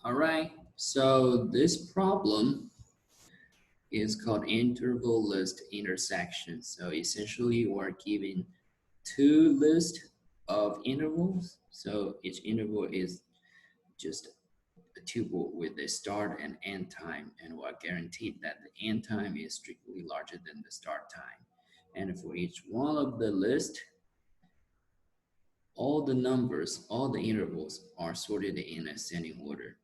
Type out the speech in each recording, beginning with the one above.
All right, so this problem is called interval list intersection. So essentially we're given two lists of intervals. So each interval is just a tuple with a start and end time, and we're guaranteed that the end time is strictly larger than the start time. And for each one of the list, all the numbers, all the intervals are sorted in ascending order.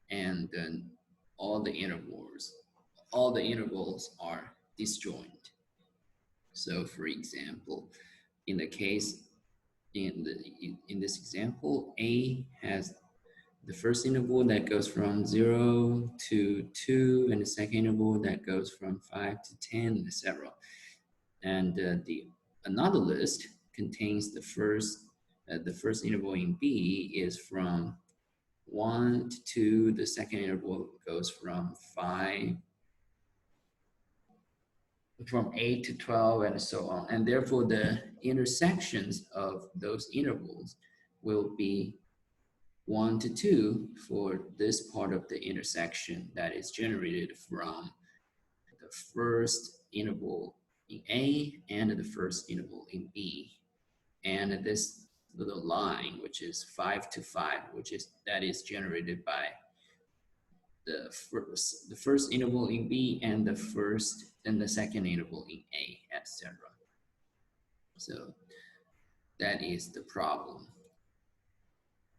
And then all the intervals, all the intervals are disjoint. So for example, in the case in this example, A has the first interval that goes from 0 to 2, and the second interval that goes from 5 to 10, etc. And the another list contains the first interval in B is from 1 to 2, the second interval goes from 8 to 12, and so on. And therefore, the intersections of those intervals will be 1 to 2 for this part of the intersection that is generated from the first interval in A and the first interval in B. And this little line, which is 5 to 5, that is generated by the first interval in B and the second interval in A, etc. So that is the problem.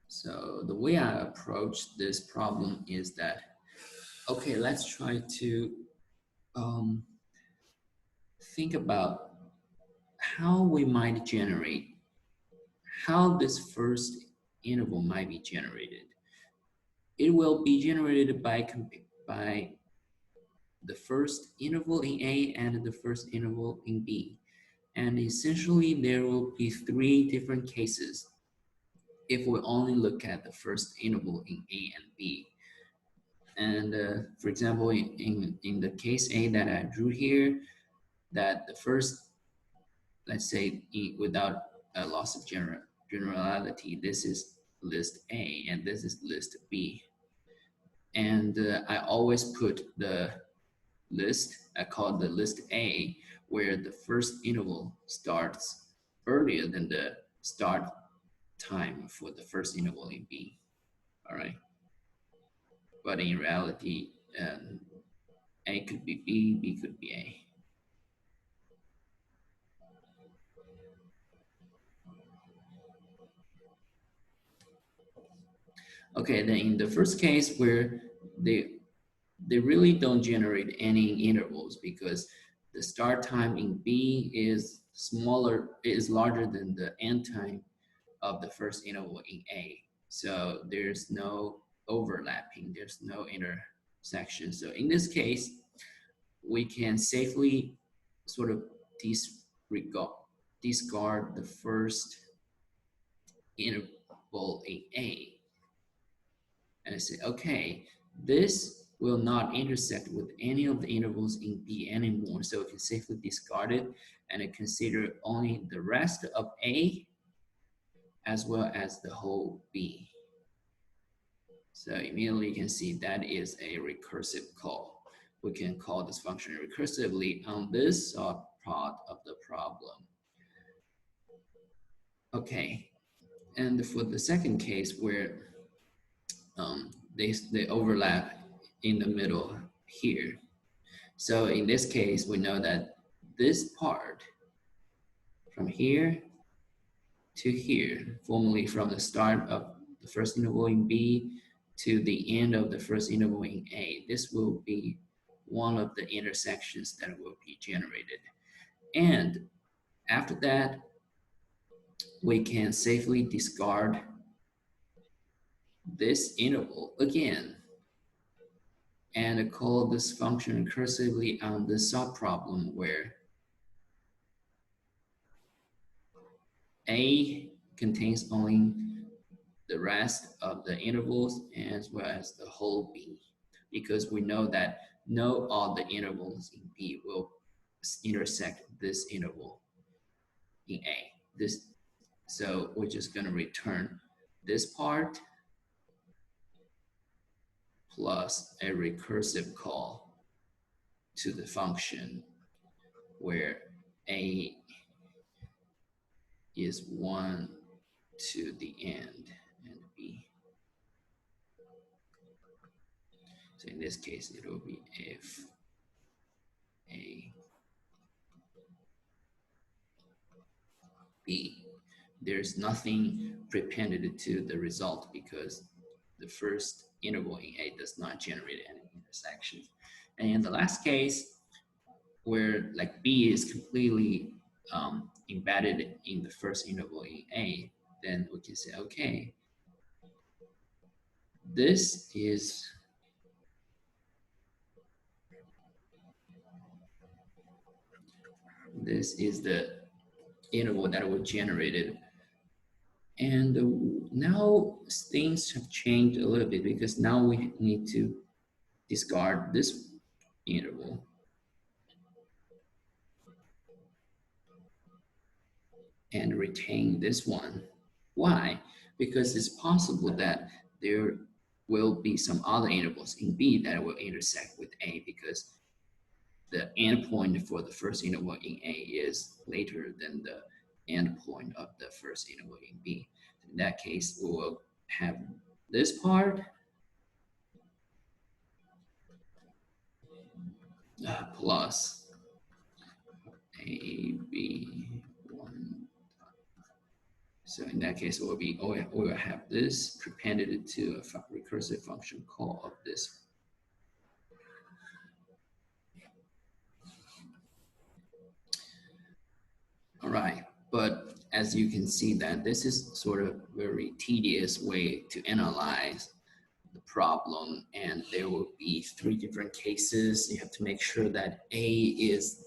So the way I approach this problem is that, okay, let's try to think about how we might generate, how this first interval might be generated. It will be generated by the first interval in A and the first interval in B. And essentially, there will be three different cases if we only look at the first interval in A and B. And for example, in the case A that I drew here, that the first, let's say, without a loss of generality, this is list A and this is list B. And I always put the list, I call the list A, where the first interval starts earlier than the start time for the first interval in B. All right. But in reality, A could be B, B could be A. Okay, then in the first case where they really don't generate any intervals because the start time in B is larger than the end time of the first interval in A. So there's no overlapping, there's no intersection. So in this case, we can safely sort of discard the first interval in A. And I say, okay, this will not intersect with any of the intervals in B anymore. So we can safely discard it and consider only the rest of A as well as the whole B. So immediately you can see that is a recursive call. We can call this function recursively on this part of the problem. Okay, and for the second case where they overlap in the middle here. So in this case, we know that this part from here to here, formally from the start of the first interval in B to the end of the first interval in A, this will be one of the intersections that will be generated. And after that, we can safely discard this interval again and call this function recursively on the subproblem where A contains only the rest of the intervals as well as the whole B, because we know that no all the intervals in B will intersect this interval in A. So we're just going to return this part plus a recursive call to the function where a is 1 to the end and b. So in this case, it will be if a b. There's nothing prepended to the result because the first interval in A does not generate any intersections. And in the last case, where like B is completely embedded in the first interval in A, then we can say, okay, this is the interval that was generated. And now things have changed a little bit because now we need to discard this interval. And retain this one. Why? Because it's possible that there will be some other intervals in B that will intersect with A because the endpoint for the first interval in A is later than the endpoint of the first interval in B. In that case, we will have this part plus AB1. So in that case, we will have this prepended to a recursive function call of this. All right, but as you can see that this is sort of very tedious way to analyze the problem, and there will be 3 different cases. You have to make sure that A is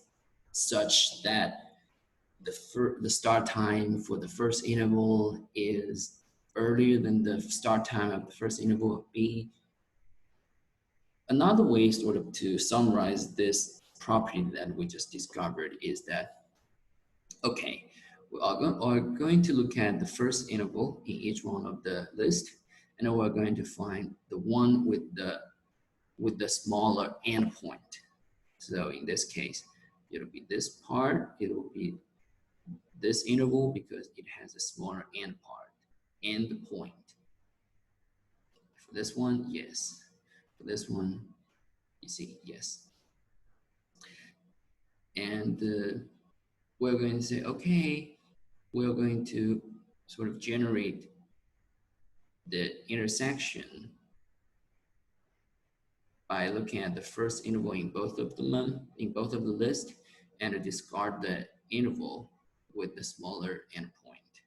such that the start time for the first interval is earlier than the start time of the first interval of B. Another way sort of to summarize this property that we just discovered is that, okay, we are going to look at the first interval in each one of the list, and then we're going to find the one with the smaller endpoint. So in this case, it'll be this part, it will be this interval because it has a smaller end point. For this one, yes. For this one, you see, yes. And we're going to say, okay, we're going to sort of generate the intersection by looking at the first interval in both of them, in both of the list, and discard the interval with the smaller endpoint.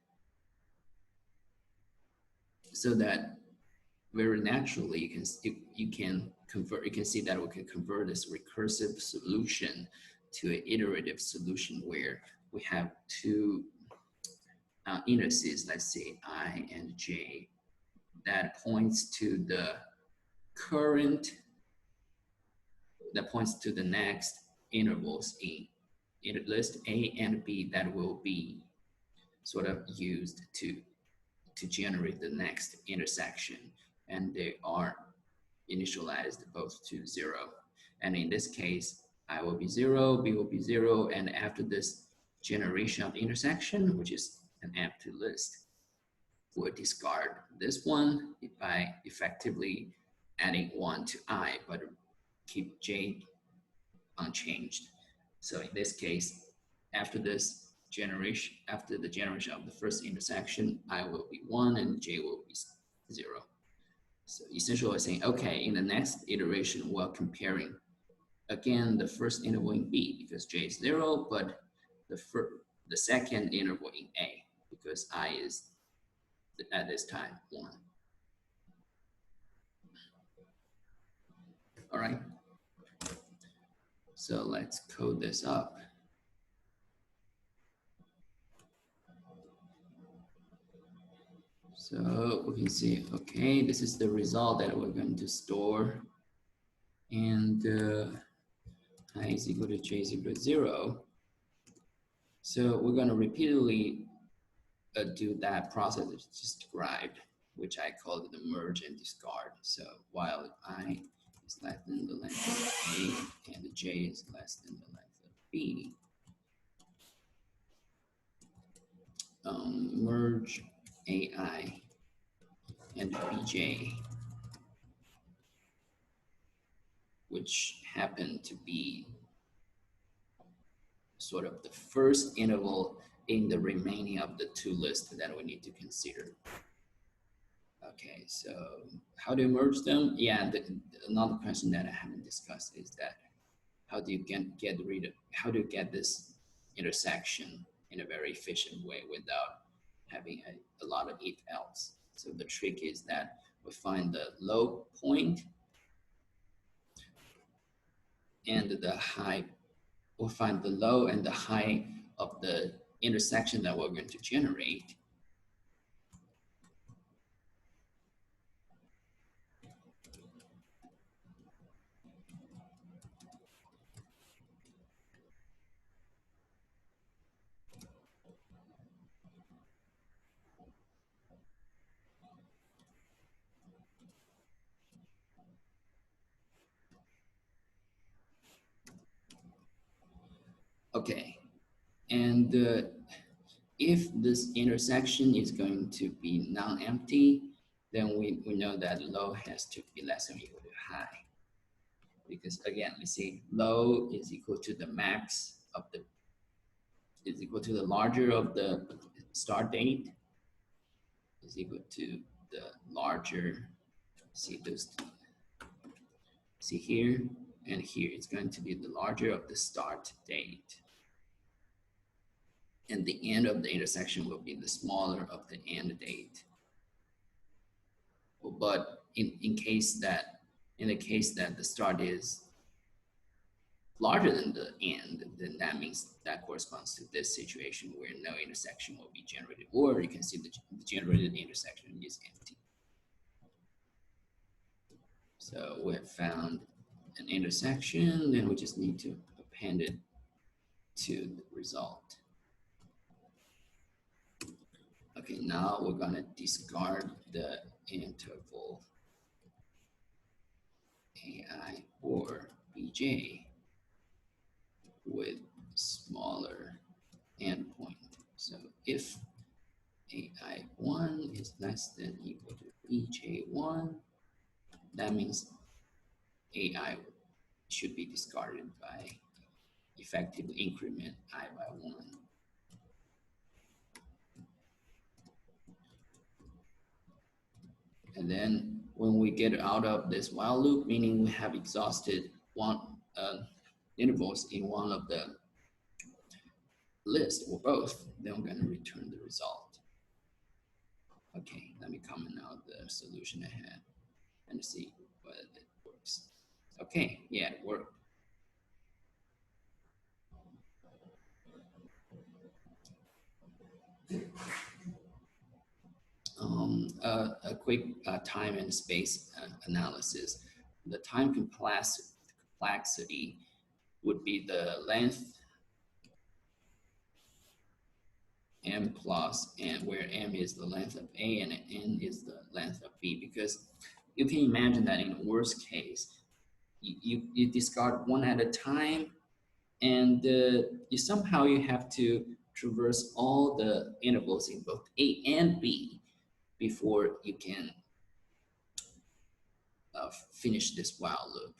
So that very naturally you can see that we can convert this recursive solution to an iterative solution where we have 2 indices, let's say I and J, that points to the current, that points to the next intervals in list A and B that will be sort of used to generate the next intersection, and they are initialized both to 0. And in this case, I will be 0, B will be 0, and after this generation of intersection, which is an empty list, we'll discard this one by effectively adding 1 to I, but keep J unchanged. So in this case, after this generation, after the generation of the first intersection, I will be 1 and J will be 0. So essentially we're saying, okay, in the next iteration, we're comparing again the first interval in B because J is 0, but the second interval in A because I is at this time 1. All right. So let's code this up. So we can see, okay, this is the result that we're going to store. And I is equal to J is equal to 0. So we're going to repeatedly do that process that's just described. which I call it the merge and discard. So while I is less than the length of A and the J is less than the length of B, merge AI and BJ, which happen to be sort of the first interval in the remaining of the two lists that we need to consider. Okay, so how do you merge them? Yeah, another question that I haven't discussed is that how do you how do you get this intersection in a very efficient way without having a lot of if else? So the trick is that we find the low point and the high, we'll find the low and the high of the intersection that we're going to generate. Okay, and if this intersection is going to be non-empty, then we know that low has to be less than or equal to high. Because again, we see low is equal to the max of the, is equal to the larger of the start date, is equal to the larger, see those, see here and here, it's going to be the larger of the start date. And the end of the intersection will be the smaller of the end date. But in the case that the start is larger than the end, then that means that corresponds to this situation where no intersection will be generated, or you can see the generated intersection is empty. So we have found an intersection, then we just need to append it to the result. Okay, now we're gonna discard the interval AI or BJ with smaller endpoint. So if AI1 is less than equal to BJ1, that means AI should be discarded by effective increment I by 1. And then when we get out of this while loop, meaning we have exhausted one intervals in one of the list or both, then we're going to return the result. Okay, let me comment out the solution I had and see whether it works. Okay, yeah, it worked. A quick time and space analysis. The time complexity would be the length m plus n, where m is the length of A and n is the length of B, because you can imagine that in the worst case, you discard one at a time, and you have to traverse all the intervals in both A and B before you can finish this while loop.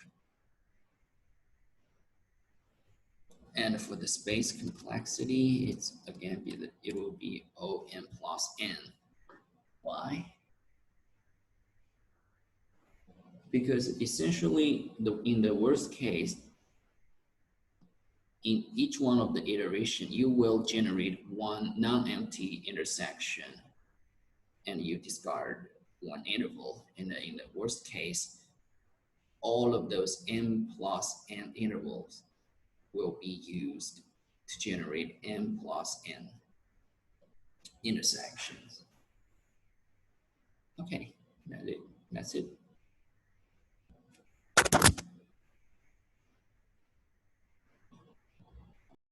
And for the space complexity, it's again it will be O n plus n. Why? Because essentially, in the worst case, in each one of the iteration, you will generate one non-empty intersection, and you discard one interval. In the worst case, all of those m plus n intervals will be used to generate m plus n intersections. Okay, that's it.